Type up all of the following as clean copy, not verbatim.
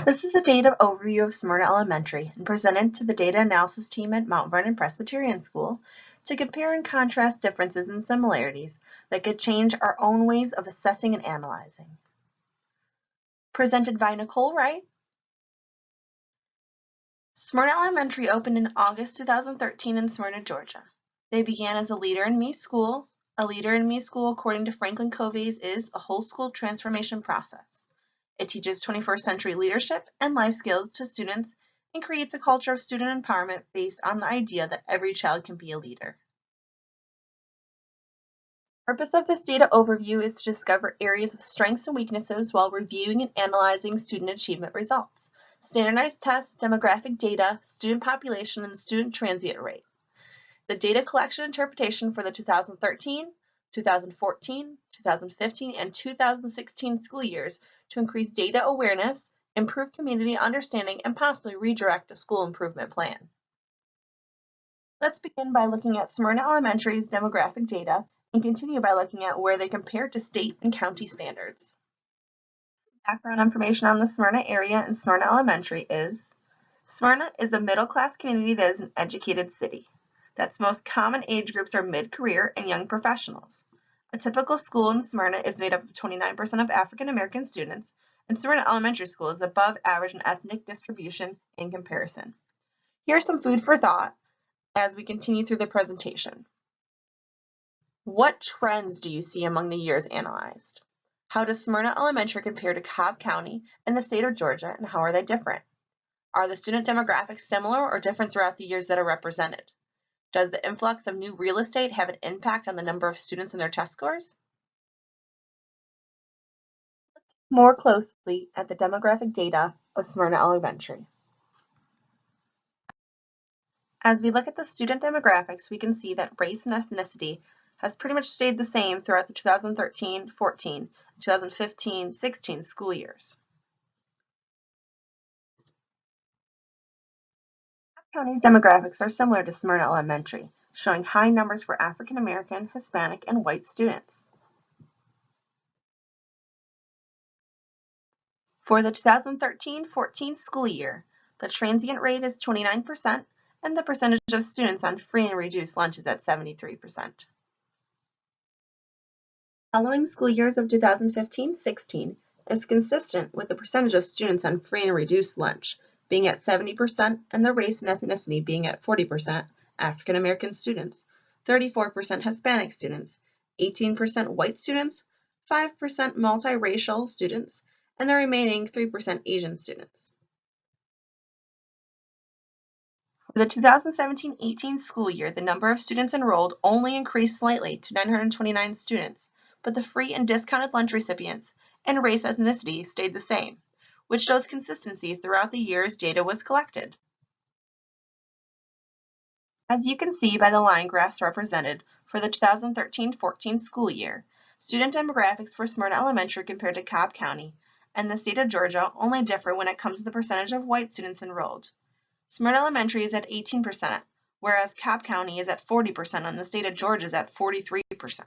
This is a data overview of Smyrna Elementary and presented to the data analysis team at Mount Vernon Presbyterian School to compare and contrast differences and similarities that could change our own ways of assessing and analyzing. Presented by Nicole Wright. Smyrna Elementary opened in August 2013 in Smyrna, Georgia. They began as a Leader in Me school. A Leader in Me school, according to Franklin Covey's, is a whole school transformation process. It teaches 21st century leadership and life skills to students and creates a culture of student empowerment based on the idea that every child can be a leader. The purpose of this data overview is to discover areas of strengths and weaknesses while reviewing and analyzing student achievement results, standardized tests, demographic data, student population, and student transient rate. The data collection interpretation for the 2013, 2014, 2015, and 2016 school years to increase data awareness, improve community understanding, and possibly redirect a school improvement plan. Let's begin by looking at Smyrna Elementary's demographic data and continue by looking at where they compare to state and county standards. Background information on the Smyrna area and Smyrna Elementary is Smyrna is a middle-class community that is an educated city. That's most common age groups are mid-career and young professionals. A typical school in Smyrna is made up of 29% of African American students, and Smyrna Elementary School is above average in ethnic distribution in comparison. Here's some food for thought as we continue through the presentation. What trends do you see among the years analyzed? How does Smyrna Elementary compare to Cobb County and the state of Georgia, and how are they different? Are the student demographics similar or different throughout the years that are represented? Does the influx of new real estate have an impact on the number of students and their test scores? Let's look more closely at the demographic data of Smyrna Elementary. As we look at the student demographics, we can see that race and ethnicity has pretty much stayed the same throughout the 2013-14, 2015-16 school years. County's demographics are similar to Smyrna Elementary, showing high numbers for African American, Hispanic, and white students. For the 2013-14 school year, the transient rate is 29%, and the percentage of students on free and reduced lunch is at 73%. Following school years of 2015-16 is consistent with the percentage of students on free and reduced lunch being at 70% and the race and ethnicity being at 40% African American students, 34% Hispanic students, 18% white students, 5% multiracial students, and the remaining 3% Asian students. For the 2017-18 school year, the number of students enrolled only increased slightly to 929 students, but the free and discounted lunch recipients and race ethnicity stayed the same, which shows consistency throughout the years data was collected. As you can see by the line graphs represented for the 2013-14 school year, student demographics for Smyrna Elementary compared to Cobb County and the state of Georgia only differ when it comes to the percentage of white students enrolled. Smyrna Elementary is at 18%, whereas Cobb County is at 40% and the state of Georgia is at 43%.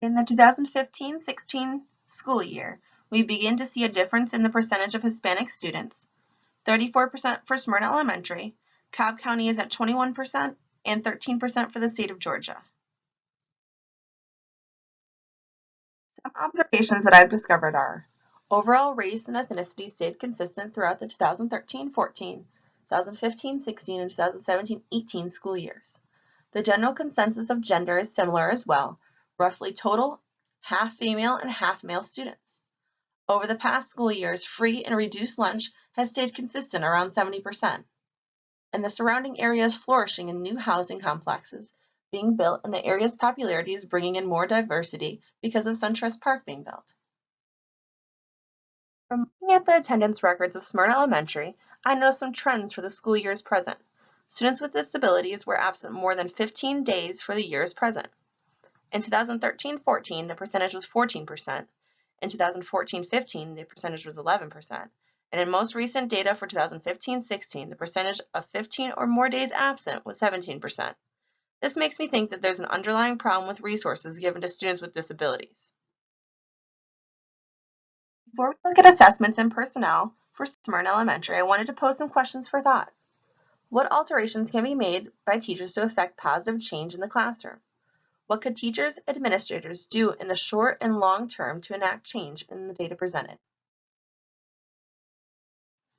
In the 2015-16 school year, we begin to see a difference in the percentage of Hispanic students, 34% for Smyrna Elementary, Cobb County is at 21%, and 13% for the state of Georgia. Some observations that I've discovered are overall race and ethnicity stayed consistent throughout the 2013-14, 2015-16, and 2017-18 school years. The general consensus of gender is similar as well, roughly total half female and half male students. Over the past school years, free and reduced lunch has stayed consistent around 70%, and the surrounding area is flourishing in new housing complexes being built, and the area's popularity is bringing in more diversity because of SunTrust Park being built. From looking at the attendance records of Smyrna Elementary, I noticed some trends for the school years present. Students with disabilities were absent more than 15 days for the years present. In 2013-14, the percentage was 14%. In 2014-15, the percentage was 11%. And in most recent data for 2015-16, the percentage of 15 or more days absent was 17%. This makes me think that there's an underlying problem with resources given to students with disabilities. Before we look at assessments and personnel for Smyrna Elementary, I wanted to pose some questions for thought. What alterations can be made by teachers to affect positive change in the classroom? What could teachers, administrators do in the short and long term to enact change in the data presented?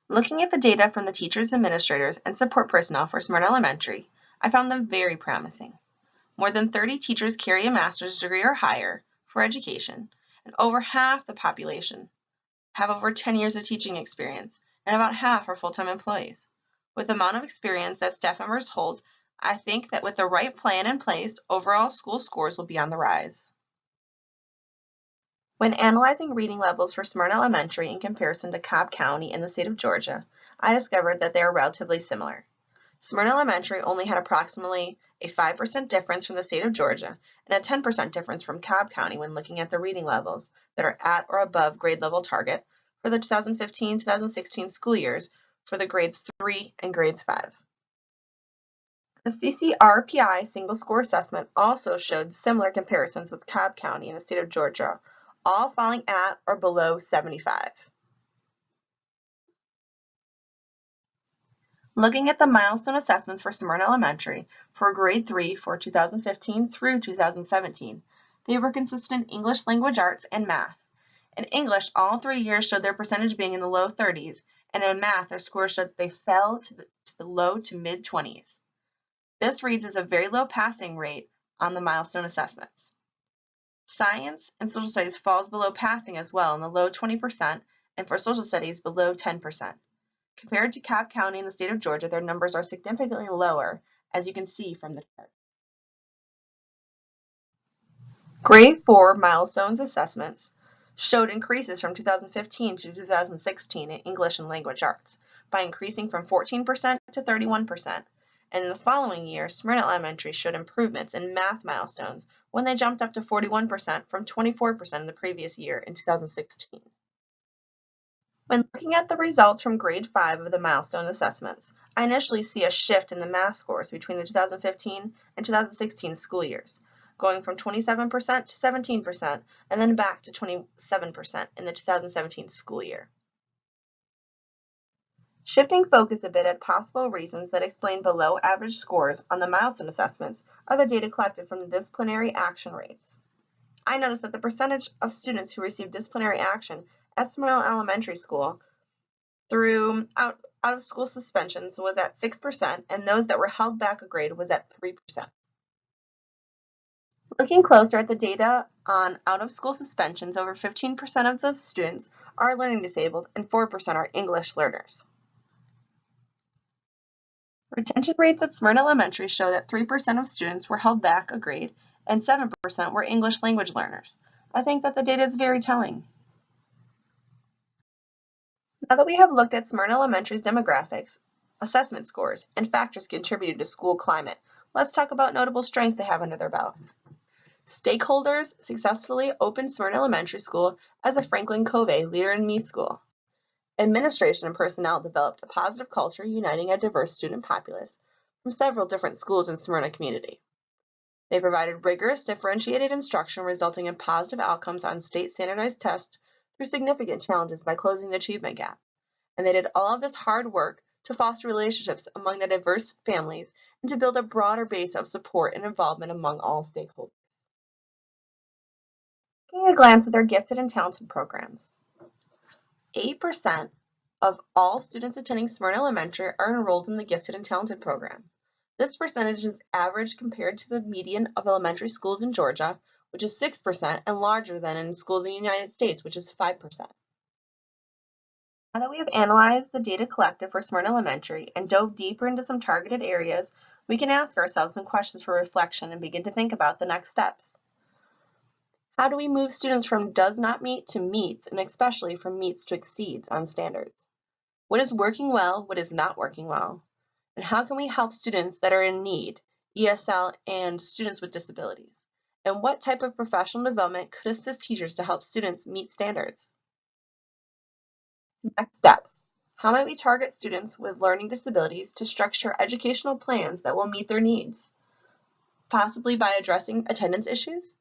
Looking at the data from the teachers, administrators, and support personnel for Smyrna Elementary, I found them very promising. More than 30 teachers carry a master's degree or higher for education, and over half the population have over 10 years of teaching experience, and about half are full-time employees. With the amount of experience that staff members hold, I think that with the right plan in place, overall school scores will be on the rise. When analyzing reading levels for Smyrna Elementary in comparison to Cobb County in the state of Georgia, I discovered that they are relatively similar. Smyrna Elementary only had approximately a 5% difference from the state of Georgia and a 10% difference from Cobb County when looking at the reading levels that are at or above grade level target for the 2015-2016 school years for the grades 3 and grades 5. The CCRPI single score assessment also showed similar comparisons with Cobb County in the state of Georgia, all falling at or below 75. Looking at the milestone assessments for Smyrna Elementary for grade 3 for 2015 through 2017, they were consistent in English language arts and math. In English, all 3 years showed their percentage being in the low 30s, and in math, their scores showed they fell to the low to mid 20s. This reads as a very low passing rate on the milestone assessments. Science and social studies falls below passing as well in the low 20%, and for social studies below 10%. Compared to Cobb County in the state of Georgia, their numbers are significantly lower, as you can see from the chart. Grade 4 milestones assessments showed increases from 2015 to 2016 in English and language arts by increasing from 14% to 31%. And in the following year, Smyrna Elementary showed improvements in math milestones when they jumped up to 41% from 24% in the previous year in 2016. When looking at the results from grade 5 of the milestone assessments, I initially see a shift in the math scores between the 2015 and 2016 school years, going from 27% to 17% and then back to 27% in the 2017 school year. Shifting focus a bit at possible reasons that explain below average scores on the milestone assessments are the data collected from the disciplinary action rates. I noticed that the percentage of students who received disciplinary action at Smyrna Elementary School through out of school suspensions was at 6%, and those that were held back a grade was at 3%. Looking closer at the data on out of school suspensions, over 15% of those students are learning disabled and 4% are English learners. Retention rates at Smyrna Elementary show that 3% of students were held back a grade and 7% were English language learners. I think that the data is very telling. Now that we have looked at Smyrna Elementary's demographics, assessment scores, and factors contributed to school climate, let's talk about notable strengths they have under their belt. Stakeholders successfully opened Smyrna Elementary School as a Franklin Covey Leader in Me school. Administration and personnel developed a positive culture uniting a diverse student populace from several different schools in Smyrna community. They provided rigorous, differentiated instruction resulting in positive outcomes on state standardized tests through significant challenges by closing the achievement gap. And they did all of this hard work to foster relationships among the diverse families and to build a broader base of support and involvement among all stakeholders. Taking a glance at their gifted and talented programs. 8% of all students attending Smyrna Elementary are enrolled in the Gifted and Talented program. This percentage is average compared to the median of elementary schools in Georgia, which is 6%, and larger than in schools in the United States, which is 5%. Now that we have analyzed the data collected for Smyrna Elementary and dove deeper into some targeted areas, we can ask ourselves some questions for reflection and begin to think about the next steps. How do we move students from does not meet to meets, and especially from meets to exceeds on standards? What is working well, what is not working well? And how can we help students that are in need, ESL and students with disabilities? And what type of professional development could assist teachers to help students meet standards? Next steps. How might we target students with learning disabilities to structure educational plans that will meet their needs? Possibly by addressing attendance issues,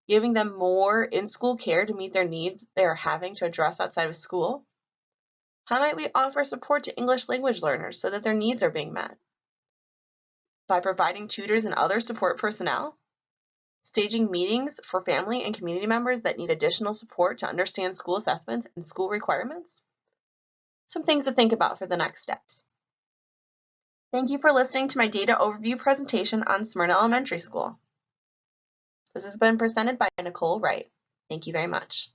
Giving them more in-school care to meet their needs they are having to address outside of school? How might we offer support to English language learners so that their needs are being met? By providing tutors and other support personnel? Staging meetings for family and community members that need additional support to understand school assessments and school requirements? Some things to think about for the next steps. Thank you for listening to my data overview presentation on Smyrna Elementary School. This has been presented by Nicole Wright. Thank you very much.